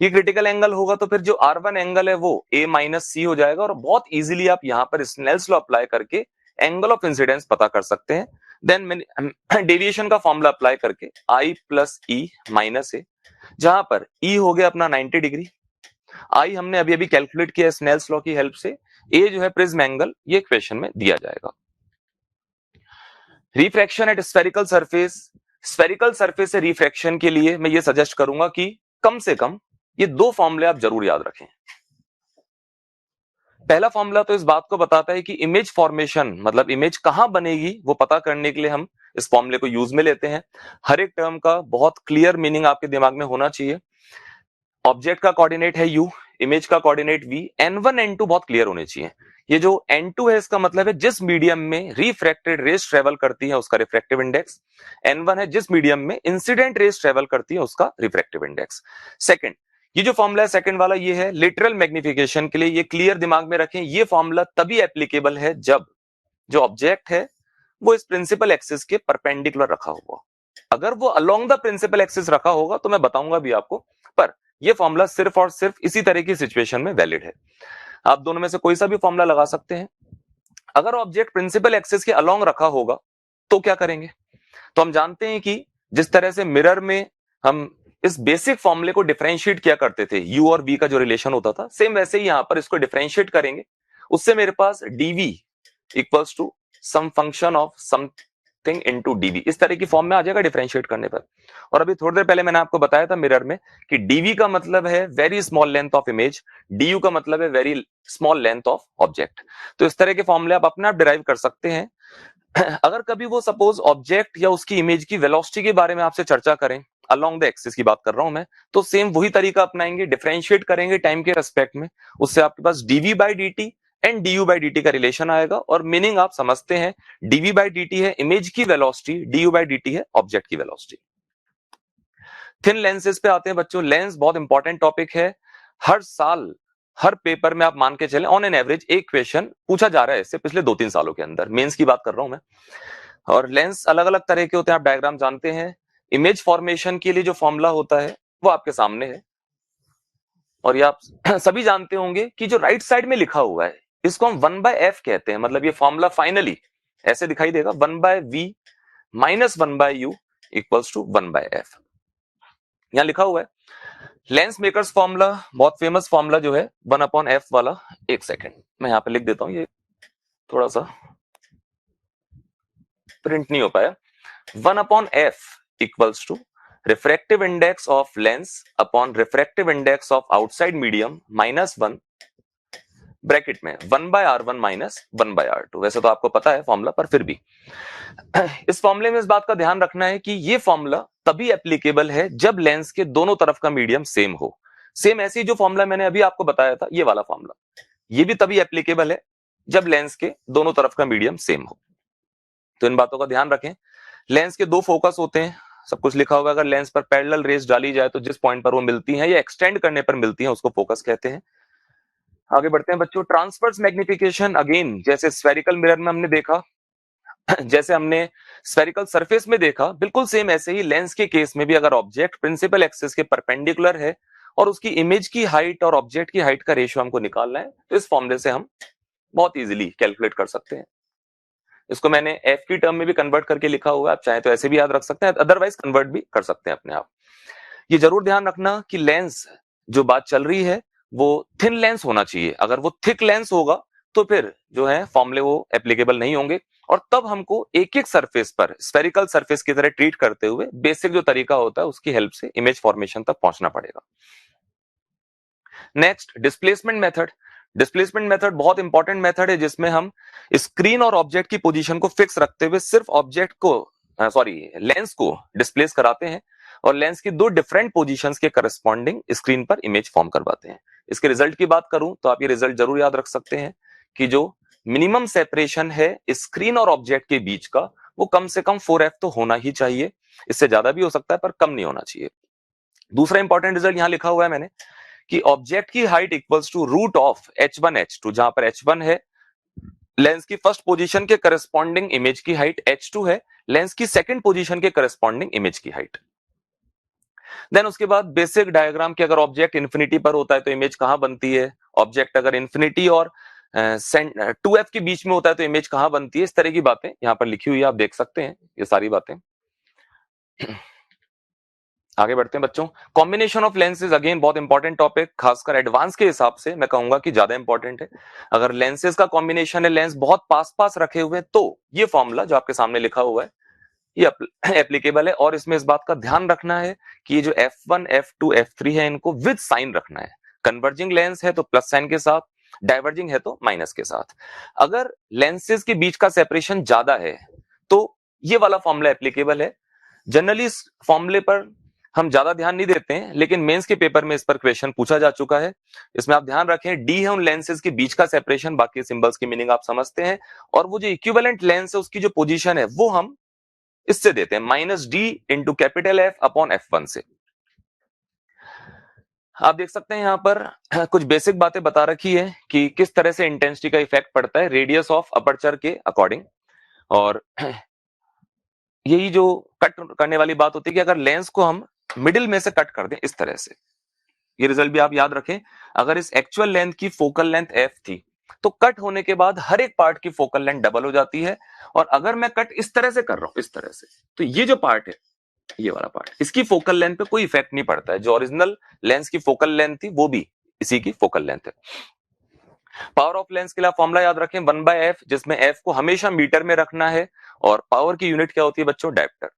ये क्रिटिकल एंगल होगा तो फिर जो R1 एंगल है वो a माइनस सी हो जाएगा, और बहुत इजीली आप यहां पर स्नेल्स लॉ अप्लाई करके एंगल ऑफ इंसिडेंस पता कर सकते हैं। देन डेविएशन का फॉर्मूला अप्लाई करके I प्लस ई माइनस ए, जहां पर E हो गया अपना 90 डिग्री, I हमने अभी अभी कैलकुलेट किया स्नेल्स लॉ की हेल्प से, A जो है प्रिज्म एंगल, ये क्वेश्चन में दिया जाएगा। Refraction at spherical surface, spherical surface से रिफ्रैक्शन के लिए मैं ये सजेस्ट करूंगा कि कम से कम ये दो फॉर्मूले आप जरूर याद रखें। पहला फॉर्मूला तो इस बात को बताता है कि इमेज फॉर्मेशन, मतलब इमेज कहां बनेगी वो पता करने के लिए हम इस फॉर्मूले को यूज में लेते हैं। हर एक टर्म का बहुत क्लियर मीनिंग आपके दिमाग में होना चाहिए। ऑब्जेक्ट का कोऑर्डिनेट है u, इमेज का कोऑर्डिनेट v, n1 n2 बहुत क्लियर होने चाहिए। ये जो n2 है इसका मतलब है जिस मीडियम में रिफ्रैक्टेड रेज ट्रेवल करती है उसका रिफ्रैक्टिव इंडेक्स, n1 है जिस मीडियम में इंसिडेंट रेज ट्रेवल करती है उसका रिफ्रैक्टिव इंडेक्स। सेकंड, ये जो फॉर्मूला है सेकंड वाला, ये है लिटरल मैग्निफिकेशन के लिए, ये क्लियर दिमाग में रखें। ये फॉर्मूला तभी एप्लीकेबल है जब जो ऑब्जेक्ट है वो इस प्रिंसिपल एक्सिस के परपेंडिकुलर रखा हुआ। अगर वो अलोंग द प्रिंसिपल एक्सिस रखा होगा तो मैं बताऊंगा भी आपको, पर ये फॉर्मूला सिर्फ और सिर्फ इसी तरह की सिचुएशन में वैलिड है। आप दोनों में से कोई सा भी फॉर्मूला लगा सकते हैं। अगर ऑब्जेक्ट प्रिंसिपल एक्सिस के अलोंग रखा होगा तो क्या करेंगे, तो हम जानते हैं कि जिस तरह से मिरर में हम इस बेसिक फॉर्मूले को डिफरेंशिएट किया करते थे, u और v का जो रिलेशन होता था, सेम वैसे ही यहां पर इसको डिफरेंशिएट करेंगे। उससे मेरे पास dv equals to some function of something into dv, इस तरह की फॉर्म में आ जाएगा डिफरेंशिएट करने पर। और अभी थोड़ी देर पहले मैंने आपको बताया था मिरर में कि dv का मतलब है very small length of image, du का मतलब है very small length of object. तो इस तरह के फॉर्मूले आप अपने आप डिराइव कर सकते हैं। अगर कभी वो सपोज ऑब्जेक्ट या उसकी इमेज की वेलोसिटी के बारे में आपसे चर्चा करें, अलोंग द एक्सिस की बात कर रहा हूं मैं, तो सेम वही तरीका अपनाएंगे, डिफरेंशिएट करेंगे टाइम के रेस्पेक्ट में, उससे आपके पास dv by dt and du by dt का रिलेशन आएगा, और मीनिंग आप समझते हैं, dv बाई dt है इमेज की वेलोसिटी, du बाई dt है ऑब्जेक्ट की वेलोसिटी। थिन लेंसेज पे आते हैं बच्चों। लेंस बहुत इंपॉर्टेंट टॉपिक है, हर साल हर पेपर में आप मान के चलें ऑन एन एवरेज एक क्वेश्चन पूछा जा रहा है इससे पिछले 2-3 सालों के अंदर, मेंस की बात कर रहा हूं मैं। और लेंस अलग अलग तरह के होते हैं, आप डायग्राम जानते हैं। इमेज फॉर्मेशन के लिए जो फॉर्मूला होता है वो आपके सामने है, और ये आप सभी जानते होंगे कि जो राइट साइड में लिखा हुआ है इसको हम 1/f कहते हैं, मतलब ये फॉर्मूला फाइनली ऐसे दिखाई देगा, 1/v minus 1/u equals to 1/f, यहां लिखा हुआ है। लेंस मेकर्स फॉर्मूला बहुत फेमस फॉर्मूला जो है 1/f वाला, एक सेकेंड मैं यहां पे लिख देता हूं, ये थोड़ा सा प्रिंट नहीं हो पाया। 1/f equals to refractive index of lens upon refractive index of outside medium minus 1 bracket में 1/r1 माइनस 1/r2। वैसे तो आपको पता है फॉर्मूला, पर फिर भी इस फॉर्मूले में इस बात का ध्यान रखना है कि ये फॉर्मूला तभी एप्लीकेबल है जब लेंस के दोनों तरफ का मीडियम सेम हो। सेम ऐसे ही जो फॉर्मूला मैंने अभी आपको बताया था, ये वाला फॉर्मूला, ये भी तभी एप्लीकेबल है जब लेंस के दोनों तरफ का मीडियम सेम हो। तो इन बातों का ध्यान रखें। लेंस के दो फोकस होते हैं, सब कुछ लिखा होगा। अगर लेंस पर पैरेलल रेज डाली जाए तो जिस पॉइंट पर वो मिलती हैं या एक्सटेंड करने पर मिलती हैं उसको फोकस कहते हैं। आगे बढ़ते हैं बच्चों। ट्रांसवर्स मैग्निफिकेशन, अगेन जैसे स्फेरिकल मिरर में हमने देखा, जैसे हमने स्फेरिकल सरफेस में देखा, बिल्कुल सेम ऐसे ही लेंस के केस में भी अगर ऑब्जेक्ट प्रिंसिपल एक्सिस के परपेंडिकुलर है और उसकी इमेज की हाइट और ऑब्जेक्ट की हाइट का रेशियो हमको निकालना है, तो इस फॉर्मूले से हम बहुत इजीली कैलकुलेट कर सकते हैं। इसको मैंने एफ की टर्म में भी कन्वर्ट करके लिखा हुआ है, आप चाहे तो ऐसे भी याद रख सकते हैं, अदरवाइज कन्वर्ट भी कर सकते हैं अपने आप। ये जरूर ध्यान रखना कि लेंस जो बात चल रही है वो थिन लेंस होना चाहिए। अगर वो थिक लेंस होगा तो फिर जो है फॉर्मूले वो एप्लीकेबल नहीं होंगे, और तब हमको एक एक सरफेस पर स्फेरिकल सरफेस की तरह ट्रीट करते हुए बेसिक जो तरीका होता है उसकी हेल्प से इमेज फॉर्मेशन तक पहुंचना पड़ेगा। Next, displacement method. Displacement method बहुत इंपॉर्टेंट मेथड है जिसमें हम स्क्रीन और ऑब्जेक्ट की पोजीशन को फिक्स रखते हुए सिर्फ ऑब्जेक्ट को लेंस को डिस्प्लेस कराते हैं, और लेंस की दो डिफरेंट पोजीशंस के करस्पॉन्डिंग स्क्रीन पर इमेज फॉर्म करवाते हैं। इसके रिजल्ट की बात करूं तो आप ये रिजल्ट जरूर याद रख सकते हैं कि जो मिनिमम सेपरेशन है स्क्रीन और ऑब्जेक्ट के बीच का वो कम से कम 4f तो होना ही चाहिए, इससे ज्यादा भी हो सकता है पर कम नहीं होना चाहिए। दूसरा इंपॉर्टेंट रिजल्ट यहां लिखा हुआ है मैंने कि ऑब्जेक्ट की height equals to root of h1 h2, जहां पर h1 है लेंस की फर्स्ट पोजीशन के करस्पॉन्डिंग इमेज की हाइट, h2 है लेंस की सेकंड पोजीशन के करस्पॉन्डिंग इमेज की हाइट। देन उसके बाद बेसिक डायग्राम कि अगर ऑब्जेक्ट इंफिनिटी पर होता है तो इमेज कहां बनती है, ऑब्जेक्ट अगर इंफिनिटी और 2f के बीच में होता है तो इमेज कहां बनती है, इस तरह की बातें यहां पर लिखी हुई है, आप देख सकते हैं ये सारी बातें। आगे बढ़ते हैं बच्चों। कॉम्बिनेशन ऑफ लेंसेज अगेन बहुत इंपॉर्टेंट टॉपिक, खासकर एडवांस के हिसाब से मैं कहूंगा कि ज्यादा इंपॉर्टेंट है। अगर लेंसेज का कॉम्बिनेशन है, लेंस बहुत पास पास रखे हुए हैं, तो ये फॉर्मूला जो आपके सामने लिखा हुआ है ये एप्लीकेबल है। और इसमें इस बात का ध्यान रखना है कि ये जो f1 f2 f3 है इनको विद साइन रखना है। कन्वर्जिंग लेंस है तो प्लस साइन के साथ, डाइवर्जिंग है तो माइनस के साथ। अगर लेंसेज के बीच का सेपरेशन ज्यादा है तो ये वाला फॉर्मूला एप्लीकेबल है। जनरली इस फॉर्मूले पर हम ज्यादा ध्यान नहीं देते हैं, लेकिन मेंस के पेपर में इस पर क्वेश्चन पूछा जा चुका है। इसमें आप ध्यान रखें डी है उन लेंसेज के बीच का सेपरेशन, बाकी सिंबल्स की मीनिंग आप समझते हैं, और वो जो इक्विवेलेंट लेंस है उसकी जो पोजीशन है वो हम इससे देते हैं -d into capital F upon F1 से। आप देख सकते हैं यहां पर कुछ बेसिक बातें बता रखी है कि किस तरह से इंटेंसिटी का इफेक्ट पड़ता है रेडियस ऑफ अपर्चर के अकॉर्डिंग। और यही जो कट करने वाली बात होती है कि अगर लेंस को हम मिडिल में से कट कर दें इस तरह से, ये रिजल्ट भी आप याद रखें। अगर इस एक्चुअल लेंथ की फोकल लेंथ f थी तो कट होने के बाद हर एक पार्ट की फोकल लेंथ डबल हो जाती है, और अगर मैं कट इस तरह से कर रहा हूं इस तरह से, तो ये जो पार्ट है ये वाला पार्ट, इसकी फोकल लेंथ पे कोई इफेक्ट नहीं पड़ता है। जो ओरिजिनल लेंस की फोकल लेंथ थी वो भी इसी की फोकल लेंथ है। पावर ऑफ लेंस के लिए फॉर्मूला याद रखें 1/f, जिसमें f को हमेशा मीटर में रखना है, और पावर की यूनिट क्या होती है बच्चों, dioptre.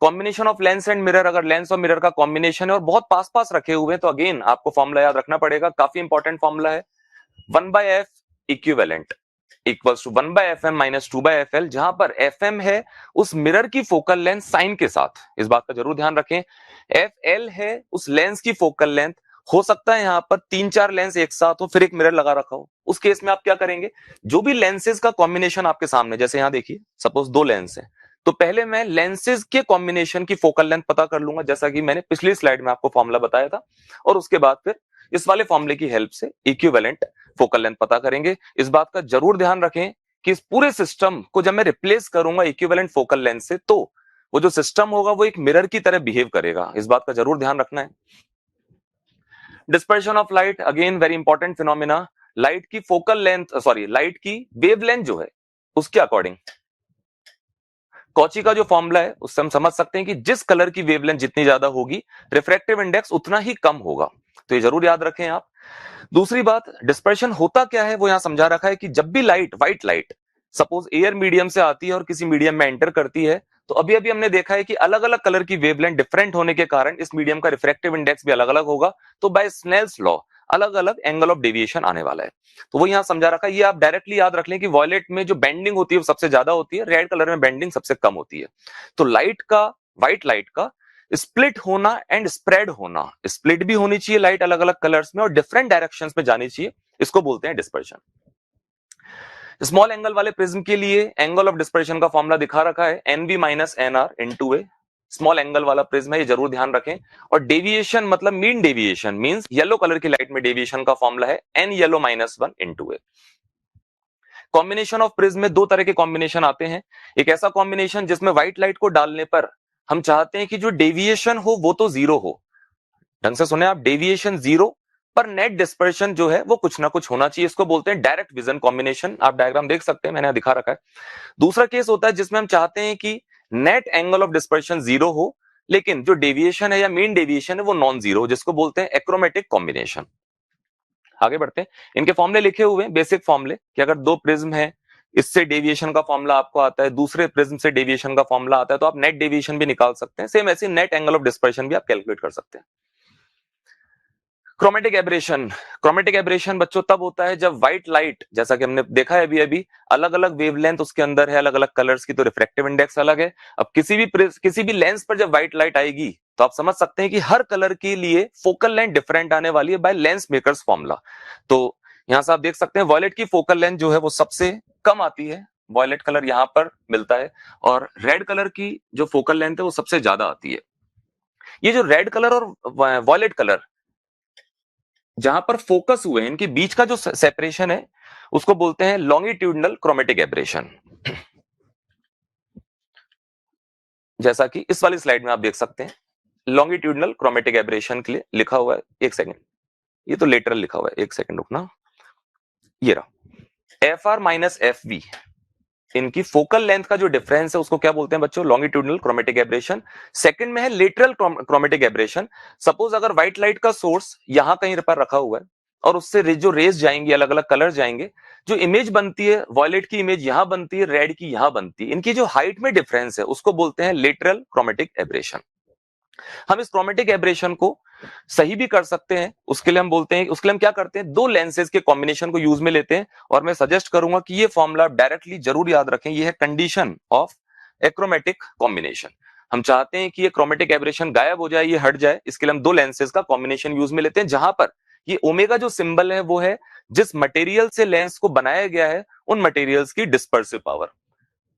Combination of lens and mirror, अगर लेंस और मिरर का कॉम्बिनेशन है और बहुत पास पास रखे हुए हैं तो अगेन आपको फॉर्मूला याद रखना पड़ेगा, काफी इंपॉर्टेंट फॉर्मूला है 1/f equivalent. Equals to 1/fm minus 2/fl, जहां पर fm है उस मिरर की फोकल लेंथ साइन के साथ, इस बात का जरूर ध्यान रखें। fl है उस लेंस की फोकल लेंथ, हो सकता है यहां पर 3-4 लेंस एक साथ हो फिर एक मिरर लगा रखा हो, उस केस में आप क्या करेंगे, जो भी लेंसेज का कॉम्बिनेशन आपके सामने, जैसे यहां देखिए सपोज 2 लेंस है, तो पहले मैं लेंसेज के कॉम्बिनेशन की फोकल लेंथ पता कर लूंगा, जैसा कि मैंने पिछली स्लाइड में आपको फॉर्मूला बताया था, और उसके बाद फिर इस वाले फॉर्मूले की हेल्प से इक्विवेलेंट फोकल लेंथ पता करेंगे। इस बात का जरूर ध्यान रखें कि इस पूरे सिस्टम को जब मैं रिप्लेस करूंगा इक्विवेलेंट फोकल लेंथ से, तो वो जो सिस्टम होगा वो एक मिरर की तरह बिहेव करेगा, इस बात का जरूर ध्यान रखना है। Dispersion of light, again very important phenomena. Light की फोकल लेंथ, सॉरी लाइट की वेवलेंथ जो है उसके अकॉर्डिंग कॉची का जो फॉर्मूला है उससे हम समझ सकते हैं कि जिस कलर की वेवलेंथ जितनी ज्यादा होगी रिफ्रैक्टिव इंडेक्स उतना ही कम होगा, तो ये जरूर याद रखें आप। दूसरी बात, डिस्पर्शन होता क्या है वो यहां समझा रखा है कि जब भी light, white light suppose air medium से आती है और किसी मीडियम में एंटर करती है, तो अभी अभी हमने देखा है कि अलग अलग कलर की वेवलेंथ डिफरेंट होने के कारण इस मीडियम का रिफ्रैक्टिव इंडेक्स भी अलग अलग होगा, तो बाय स्नेल्स लॉ अलग अलग एंगल ऑफ डेविएशन आने वाला है। तो वो यहां समझा रखा है, ये आप डायरेक्टली याद रख लें कि वॉयलेट में जो बेंडिंग होती है वो सबसे ज्यादा होती है, रेड कलर में बेंडिंग सबसे कम होती है। तो लाइट का, व्हाइट लाइट का स्प्लिट होना एंड स्प्रेड होना, स्प्लिट भी होनी चाहिए लाइट अलग अलग कलर्स में और डिफरेंट डायरेक्शंस में जानी चाहिए, इसको बोलते हैं डिस्पर्शन। स्मॉल एंगल वाले प्रिज्म के लिए एंगल ऑफ डिस्पर्शन का फॉर्मूला दिखा रखा है, NV minus NR into A. Small angle वाला प्रिज्म है, ये जरूर ध्यान रखें। और डेविएशन मतलब mean deviation means yellow colour की लाइट में डेविएशन का फॉर्मूला है N yellow minus 1 into A. Combination of prism में 2 तरह के कॉम्बिनेशन आते हैं। एक ऐसा कॉम्बिनेशन जिसमें व्हाइट लाइट को डालने पर हम चाहते हैं कि जो डेविएशन हो वो तो जीरो हो, ढंग से सुने आप, डेविएशन जीरो पर नेट डिस्पर्शन जो है वो कुछ ना कुछ होना चाहिए, इसको बोलते हैं डायरेक्ट विजन कॉम्बिनेशन। आप डायग्राम देख सकते हैं, मैंने दिखा रखा है। दूसरा केस होता है जिसमें हम चाहते हैं कि net angle of dispersion zero हो लेकिन जो डेविएशन है या मीन डेविएशन है वो नॉन जीरो, जिसको बोलते हैं एक्रोमेटिक कॉम्बिनेशन। आगे बढ़ते हैं, इनके फॉर्मूले लिखे हुए हैं, बेसिक फॉर्मूले कि अगर 2 प्रिज्म है, इससे डेविएशन का फॉर्मूला आपको आता है, दूसरे प्रिज्म से डेविएशन का फॉर्मूला आता है, तो आप नेट डेविएशन भी निकाल सकते हैं, सेम ऐसे नेट एंगल ऑफ डिस्पर्शन भी आप कैलकुलेट कर सकते हैं। क्रोमेटिक एब्रेशन, क्रोमेटिक एब्रेशन बच्चों तब होता है जब व्हाइट लाइट, जैसा कि हमने देखा है अभी अभी, अलग अलग वेवलेंथ उसके अंदर है, अलग अलग कलर्स की, तो रिफ्रैक्टिव इंडेक्स अलग है। अब किसी भी लेंस पर जब व्हाइट लाइट आएगी तो आप समझ सकते हैं कि हर कलर के लिए फोकल लेंथ डिफरेंट आने वाली है बाय लेंस मेकर्स फॉर्मूला। तो यहां से आप देख सकते हैं वॉयलेट की फोकल लेंथ जो है वो सबसे कम आती है, वॉयलेट कलर यहां पर मिलता है, और रेड कलर की जो फोकल लेंथ है वो सबसे ज्यादा आती है। ये जो रेड कलर और वॉयलेट कलर जहां पर फोकस हुए हैं, इनके बीच का जो सेपरेशन है उसको बोलते हैं लॉन्गिट्यूडनल क्रोमेटिक एब्रेशन। जैसा कि इस वाली स्लाइड में आप देख सकते हैं, लॉन्गिट्यूडनल क्रोमेटिक एब्रेशन के लिए लिखा हुआ है, एक सेकंड, ये तो लेटरल लिखा हुआ है, एक सेकंड रुकना, ये रहा F R minus F V, इनकी फोकल लेंथ का जो डिफरेंस है उसको क्या बोलते हैं बच्चों, लॉन्गिट्यूडनल क्रोमेटिक एब्रेशन। सेकंड में है लेटरल क्रोमेटिक एब्रेशन। सपोज अगर व्हाइट लाइट का सोर्स यहां कहीं पर रखा हुआ है और उससे जो रेज जाएंगी, अलग अलग कलर जाएंगे, जो इमेज बनती है, वॉयलेट की इमेज यहां बनती है, रेड की यहां बनती है, इनकी जो हाइट में डिफरेंस है उसको बोलते हैं लेटरल क्रोमेटिक एब्रेशन। हम इस क्रोमेटिक एब्रेशन को सही भी कर सकते हैं, उसके लिए हम बोलते हैं, उसके लिए हम क्या करते हैं, 2 लेंसेज के कॉम्बिनेशन को यूज में लेते हैं, और मैं सजेस्ट करूंगा कि ये फॉर्मूला डायरेक्टली जरूर याद रखें, ये है कंडीशन ऑफ एक्रोमेटिक कॉम्बिनेशन। हम चाहते हैं कि ये क्रोमेटिक एब्रेशन गायब हो जाए, ये हट जाए, इसके लिए हम 2 लेंसेज का कॉम्बिनेशन यूज में लेते हैं, जहां पर ये ओमेगा जो सिंबल है वो है जिस मटेरियल से लेंस को बनाया गया है उन मटेरियल्स की डिस्पर्सिव पावर।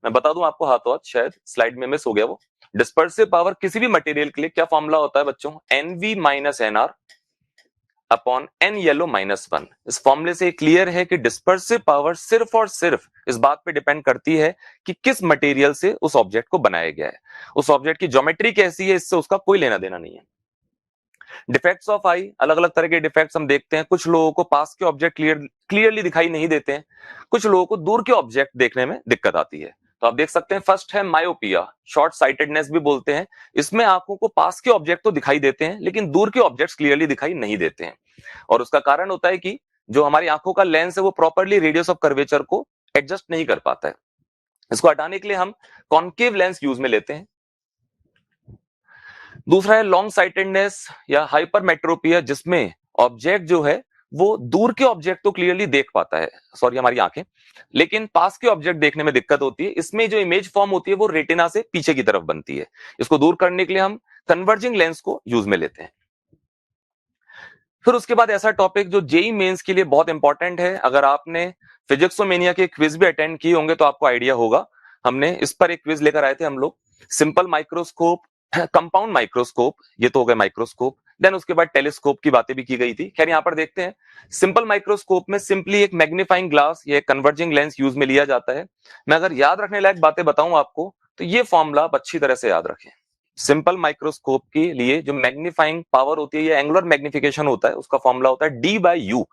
मैं बता दूं आपको हाथों हाथ, शायद स्लाइड में मिस हो गया वो, डिस्पर्सिव पावर किसी भी मटेरियल के लिए क्या फॉर्मूला होता है बच्चों, NV minus NR upon N yellow minus 1। इस फॉर्मूले से क्लियर है कि डिस्पर्सिव पावर सिर्फ और सिर्फ इस बात पे डिपेंड करती है कि किस मटेरियल से उस ऑब्जेक्ट को बनाया गया है, उस ऑब्जेक्ट की ज्योमेट्री कैसी है, इससे उसका कोई लेना देना नहीं है। डिफेक्ट्स ऑफ आई, अलग अलग तरह के डिफेक्ट्स हम देखते हैं, कुछ लोगों को पास के ऑब्जेक्ट क्लियरली दिखाई नहीं देते हैं, कुछ लोगों को दूर के ऑब्जेक्ट देखने में दिक्कत आती है। तो आप देख सकते हैं, फर्स्ट है मायोपिया, शॉर्ट साइटेडनेस भी बोलते हैं। इसमें आंखों को पास के ऑब्जेक्ट तो दिखाई देते हैं लेकिन दूर के ऑब्जेक्ट्स क्लियरली दिखाई नहीं देते हैं, और उसका कारण होता है कि जो हमारी आंखों का लेंस है वो प्रॉपरली रेडियस ऑफ कर्वेचर को एडजस्ट नहीं कर पाता है। इसको हटाने के लिए हम कॉन्केव लेंस यूज में लेते हैं। दूसरा है लॉन्ग साइटेडनेस या हाइपरमेट्रोपिया, जिसमें ऑब्जेक्ट जो है वो दूर के ऑब्जेक्ट तो क्लियरली देख पाता है, सॉरी हमारी आंखें, लेकिन पास के ऑब्जेक्ट देखने में दिक्कत होती है। इसमें जो इमेज फॉर्म होती है वो रेटिना से पीछे की तरफ बनती है। इसको दूर करने के लिए हम कन्वर्जिंग लेंस को यूज में लेते हैं। फिर उसके बाद ऐसा टॉपिक जो जेई मेंस के लिए बहुत इंपॉर्टेंट है, अगर आपने फिजिक्सोमेनिया के क्विज भी अटेंड किए होंगे तो आपको आइडिया होगा। हमने इस पर एक क्विज लेकर आए थे हम लोग, सिंपल माइक्रोस्कोप, कंपाउंड माइक्रोस्कोप, ये तो हो गए माइक्रोस्कोप, देन उसके बाद टेलीस्कोप की बातें भी की गई थी। खैर यहाँ पर देखते हैं, सिंपल माइक्रोस्कोप में सिंपली एक मैग्नीफाइंग ग्लास या कन्वर्जिंग लेंस यूज में लिया जाता है। मैं अगर याद रखने लायक बातें बताऊं आपको तो ये फॉर्मूला आप अच्छी तरह से याद रखें। सिंपल माइक्रोस्कोप के लिए जो मैग्नीफाइंग पावर होती है या एंगुलर मैग्निफिकेशन होता है, उसका फॉर्मूला होता है डी बाई यू,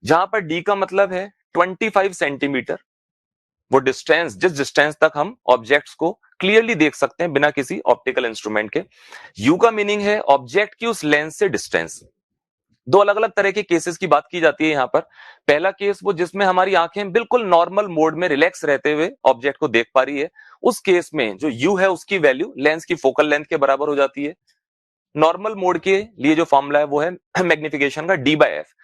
जहां पर डी का मतलब है 25 सेंटीमीटर, वो डिस्टेंस जिस डिस्टेंस तक हम ऑब्जेक्ट्स को क्लियरली देख सकते हैं बिना किसी ऑप्टिकल इंस्ट्रूमेंट के। यू का मीनिंग है ऑब्जेक्ट की उस लेंस से डिस्टेंस। दो अलग अलग तरह के केसेस की बात की जाती है यहाँ पर। पहला केस वो जिसमें हमारी आंखें बिल्कुल नॉर्मल मोड में रिलैक्स रहते हुए ऑब्जेक्ट को देख पा रही है, उस केस में जो यू है उसकी वैल्यू लेंस की फोकल लेंथ के बराबर हो जाती है। नॉर्मल मोड के लिए जो फॉर्मूला है वो है मैग्निफिकेशन का डी बाई एफ।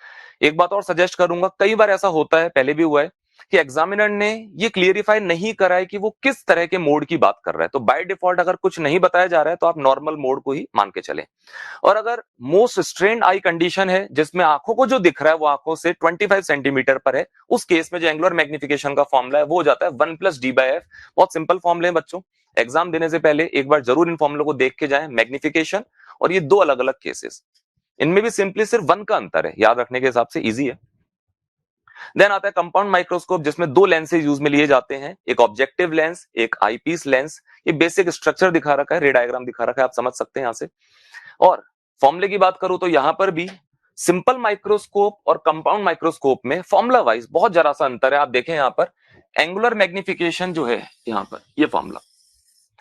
एक बात और सजेस्ट करूंगा, कई बार ऐसा होता है, पहले भी हुआ है, कि एग्जामिनर ने ये क्लियरिफाई नहीं करा है कि वो किस तरह के मोड की बात कर रहा है। तो बाय डिफॉल्ट अगर कुछ नहीं बताया जा रहा है तो आप नॉर्मल मोड को ही मान के चलें। और अगर मोस्ट स्ट्रेन्ड आई कंडीशन है जिसमें आंखों को जो दिख रहा है वो आंखों से 25 सेंटीमीटर पर है, उस केस में जो एंगुलर मैग्निफिकेशन का फॉर्मूला है वो हो जाता है 1 प्लस डी बाई एफ। बहुत सिंपल फॉर्मूले हैं बच्चों, एग्जाम देने से पहले एक बार जरूर इन फॉर्मूलों को देख के जाएं। मैग्निफिकेशन और ये दो अलग अलग केसेस, इनमें भी सिंपली सिर्फ 1 का अंतर है, याद रखने के हिसाब से इजी है। देन आता है कंपाउंड माइक्रोस्कोप, जिसमें दो लेंसेज यूज में लिए जाते हैं, एक ऑब्जेक्टिव लेंस, एक आईपीस लेंस। ये बेसिक स्ट्रक्चर दिखा रखा है, रे डायग्राम दिखा रखा है, आप समझ सकते हैं यहां से। और फॉर्मूले की बात करूं तो यहां पर भी सिंपल माइक्रोस्कोप और कंपाउंड माइक्रोस्कोप में फॉर्मूला वाइज बहुत जरा सा अंतर है। आप देखें यहां पर एंगुलर मैग्निफिकेशन जो है, यहां पर ये फॉर्मूला,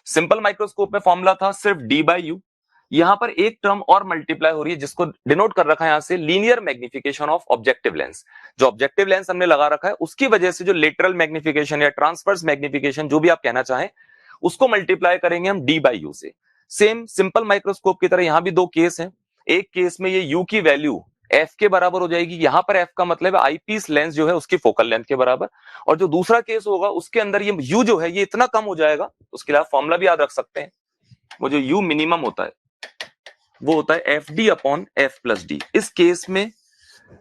सिंपल माइक्रोस्कोप में फॉर्मूला था सिर्फ डी बाई यू, यहां पर एक टर्म और मल्टीप्लाई हो रही है जिसको डिनोट कर रखा है यहां से linear magnification of objective lens. जो ऑब्जेक्टिव लेंस हमने लगा रखा है उसकी वजह से जो लेटरल मैग्निफिकेशन या ट्रांसवर्स मैग्निफिकेशन जो भी आप कहना चाहें, उसको मल्टीप्लाई करेंगे हम डी बाई यू से। सेम सिंपल माइक्रोस्कोप की तरह यहां भी दो केस हैं। एक केस में ये यू की वैल्यू एफ के बराबर हो जाएगी, यहां पर एफ का मतलब है आईपीस लेंस जो है उसकी फोकल लेंथ के बराबर। और जो दूसरा केस होगा उसके अंदर ये यू जो है ये इतना कम हो जाएगा, उसके लिए आप फॉर्मूला भी याद रख सकते हैं। वो जो यू मिनिमम होता है वो होता है F d upon f plus D. इस केस में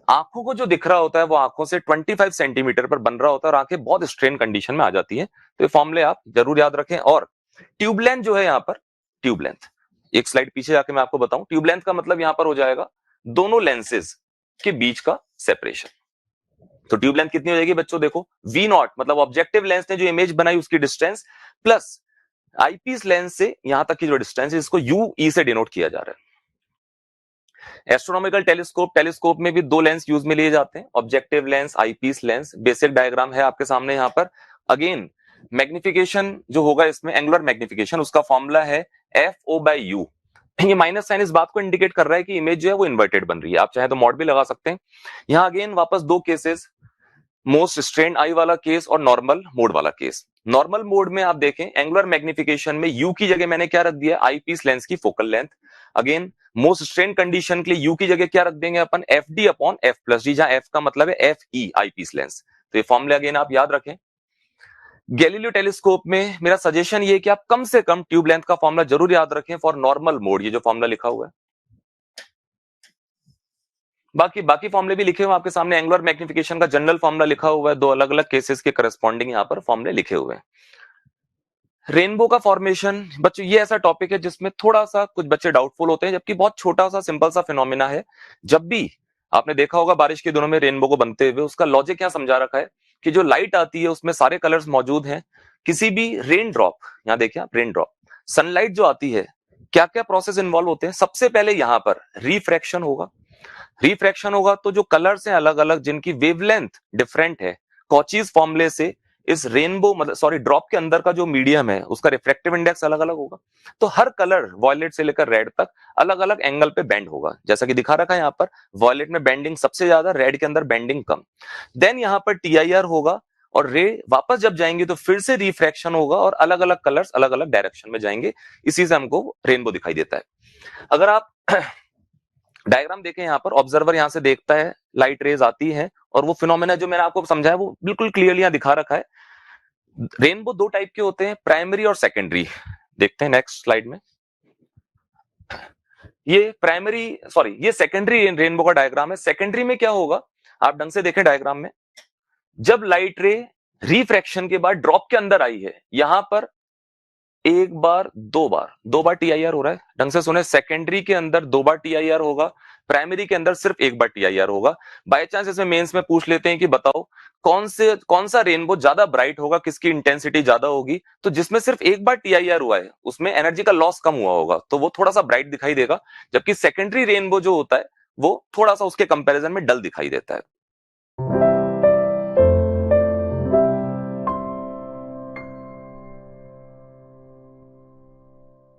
आंखों को जो दिख रहा होता है वो आंखों से 25 सेंटीमीटर पर बन रहा होता है और आंखें बहुत स्ट्रेन कंडीशन में आ जाती है। तो ये फॉर्मूले आप जरूर याद रखें। और ट्यूब लेंथ जो है यहाँ पर, ट्यूब लेंथ एक स्लाइड पीछे जाके मैं आपको बताऊं, ट्यूब लेंथ का मतलब यहां पर हो जाएगा दोनों लेंसेज के बीच का सेपरेशन। तो ट्यूब लेंथ कितनी हो जाएगी बच्चों, देखो वी नॉट मतलब ऑब्जेक्टिव लेंस ने जो इमेज बनाई उसकी डिस्टेंस प्लस आईपीस लेंस से यहां तक की जो डिस्टेंस है इसको यू ई से डिनोट किया जा रहा है। एस्ट्रोनॉमिकल टेलीस्कोप में भी दो लेंस यूज में लिए जाते हैं, objective lens, eyepiece lens. Basic diagram है आपके सामने यहाँ पर। अगेन मैग्निफिकेशन जो होगा इसमें एंगुलर मैग्निफिकेशन, उसका फॉर्मूला है एफ ओ बाई यू। ये माइनस साइन इस बात को इंडिकेट कर रहा है कि इमेज जो है वो इन्वर्टेड बन रही है। आप चाहे तो मॉड भी लगा सकते हैं। यहाँ अगेन वापस दो केसेस, मोस्ट स्ट्रेन आई वाला केस और नॉर्मल मोड वाला केस। नॉर्मल मोड में आप देखें एंगुलर मैग्निफिकेशन में यू की जगह मैंने क्या रख दिया, आईपीस लेंस की focal length. Again most strain condition के लिए यू की जगह क्या रख देंगे अपन, f d upon f plus d, जहां एफ का मतलब है एफ ई आईपीस लेंस। तो ये फॉर्मूले अगेन आप याद रखें। गैलीलियो टेलीस्कोप में मेरा सजेशन ये कि आप कम से कम ट्यूब लेंथ का फॉर्मूला जरूर याद रखें फॉर नॉर्मल मोड, ये जो फॉर्मूला लिखा हुआ है। बाकी फॉर्मूले भी लिखे हुए आपके सामने, एंगुलर मैग्निफिकेशन का जनरल फॉर्मूला लिखा हुआ है, दो अलग अलग केसेस के करस्पॉन्डिंग यहाँ पर फॉर्मूले लिखे हुए हैं। रेनबो का फॉर्मेशन बच्चों ये ऐसा टॉपिक है जिसमें थोड़ा सा कुछ बच्चे डाउटफुल होते हैं, जबकि बहुत छोटा सा सिंपल सा फिनोमिना है। जब भी आपने देखा होगा बारिश के दिनों में रेनबो को बनते हुए, उसका लॉजिक क्या समझा रखा है कि जो लाइट आती है उसमें सारे कलर्स मौजूद हैं। किसी भी रेन ड्रॉप, यहां देखिए आप, रेन ड्रॉप सनलाइट जो आती है, क्या क्या प्रोसेस इन्वॉल्व होते हैं। सबसे पहले यहां पर रिफ्रैक्शन होगा। रिफ्रैक्शन होगा तो जो कलर्स हैं अलग अलग, जिनकी वेवलेंथ डिफरेंट है, कॉचीज फॉर्मूले से इस रेनबो मतलब सॉरी ड्रॉप के अंदर का जो मीडियम है उसका रिफ्रैक्टिव इंडेक्स अलग अलग होगा। तो हर कलर वॉयलेट से लेकर रेड तक अलग अलग एंगल पे बेंड होगा, जैसा कि दिखा रखा है यहाँ पर। वॉयलेट में बेंडिंग सबसे ज्यादा, रेड के अंदर बेंडिंग कम। देन यहाँ पर टीआईआर होगा और रे वापस जब जाएंगे तो फिर से रिफ्रैक्शन होगा और अलग अलग कलर्स अलग अलग डायरेक्शन में जाएंगे। इसी से हमको रेनबो दिखाई देता है। अगर आप डायग्राम देखें यहाँ पर, ऑब्जर्वर यहाँ से देखता है, लाइट रेज आती है और वो फिनोमेना जो मैंने आपको समझाया वो बिल्कुल क्लियरली यहाँ दिखा रखा है। रेनबो दो टाइप के होते हैं, प्राइमरी और सेकेंडरी। देखते हैं नेक्स्ट स्लाइड में। ये प्राइमरी सॉरी ये सेकेंडरी रेनबो का डायग्राम है। सेकेंडरी में क्या होगा, आप ढंग से देखें डायग्राम में, जब लाइट रे रिफ्रैक्शन के बाद ड्रॉप के अंदर आई है, यहां पर एक बार दो बार टीआईआर हो रहा है। ढंग से सुने, सेकेंडरी के अंदर दो बार टीआईआर होगा, प्राइमरी के अंदर सिर्फ एक बार टीआईआर होगा। बाय चांस इसमें मेंस में पूछ लेते हैं कि बताओ कौन सा रेनबो ज्यादा ब्राइट होगा, किसकी इंटेंसिटी ज्यादा होगी, तो जिसमें सिर्फ एक बार टीआईआर हुआ है उसमें एनर्जी का लॉस कम हुआ होगा, तो वो थोड़ा सा ब्राइट दिखाई देगा। जबकि सेकेंडरी रेनबो जो होता है वो थोड़ा सा उसके कंपैरिजन में डल दिखाई देता है।